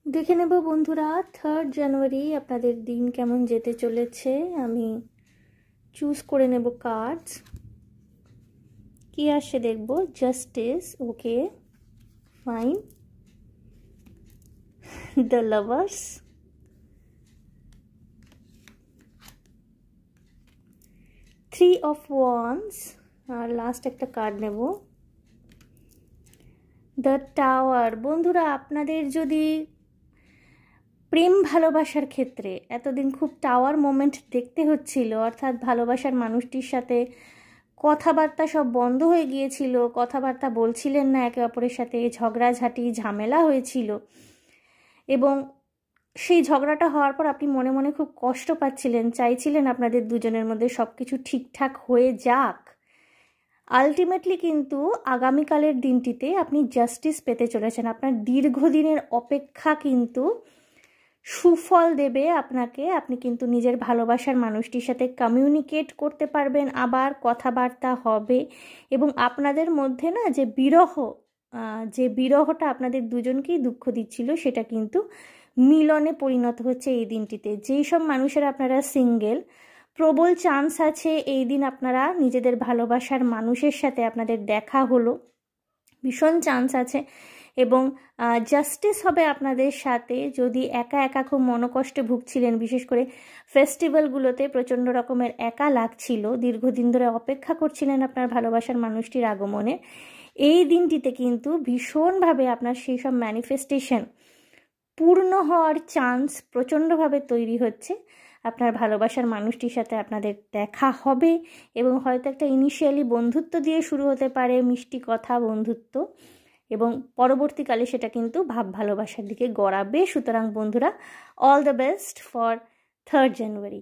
দেখে নেব বন্ধুরা 3rd জানুয়ারি আপনাদের দিন কেমন যেতে চলেছে। আমি চুজ করে নেব কার্ডস। কি আসছে দেখব। Justice, okay fine. The lovers, three of wands, আর লাস্ট একটা কার্ড নেব দ্য টাওয়ার। বন্ধুরা, আপনাদের যদি প্রেম ভালোবাসার ক্ষেত্রে এতদিন খুব টাওয়ার মোমেন্ট দেখতে হচ্ছিল, অর্থাৎ ভালোবাসার মানুষটির সাথে কথাবার্তা সব বন্ধ হয়ে গিয়েছিল, কথাবার্তা বলছিলেন না একে অপরের সাথে, ঝগড়াঝাটি ঝামেলা হয়েছিল এবং সেই ঝগড়াটা হওয়ার পর আপনি মনে মনে খুব কষ্ট পাচ্ছিলেন, চাইছিলেন আপনাদের দুজনের মধ্যে সব কিছু ঠিকঠাক হয়ে যাক। আলটিমেটলি কিন্তু আগামীকালের দিনটিতে আপনি জাস্টিস পেতে চলেছেন। আপনার দীর্ঘদিনের অপেক্ষা কিন্তু সুফল দেবে আপনাকে। আপনি কিন্তু নিজের ভালোবাসার মানুষটির সাথে কমিউনিকেট করতে পারবেন, আবার কথাবার্তা হবে এবং আপনাদের মধ্যে না যে বিরহটা আপনাদের দুজনকেই দুঃখ দিচ্ছিল, সেটা কিন্তু মিলনে পরিণত হচ্ছে এই দিনটিতে। যেই সব মানুষেরা আপনারা সিঙ্গেল, প্রবল চান্স আছে এই দিন আপনারা নিজেদের ভালোবাসার মানুষের সাথে আপনাদের দেখা হলো, ভীষণ চান্স আছে এবং জাস্টিস হবে আপনাদের সাথে। যদি একা একা খুব মনোকষ্টে ভুগছিলেন, বিশেষ করে ফেস্টিভ্যালগুলোতে প্রচণ্ড রকমের একা লাগছিল, দীর্ঘদিন ধরে অপেক্ষা করছিলেন আপনার ভালোবাসার মানুষটির আগমনে, এই দিনটিতে কিন্তু ভীষণভাবে আপনার সেই সব ম্যানিফেস্টেশন পূর্ণ হওয়ার চান্স প্রচণ্ডভাবে তৈরি হচ্ছে। আপনার ভালোবাসার মানুষটির সাথে আপনাদের দেখা হবে এবং হয়তো একটা ইনিশিয়ালি বন্ধুত্ব দিয়ে শুরু হতে পারে, মিষ্টি কথা বন্ধুত্ব, এবং পরবর্তীকালে সেটা কিন্তু ভাব ভালোবাসার দিকে গড়াবে। সুতরাং বন্ধুরা, all the best for 3rd January.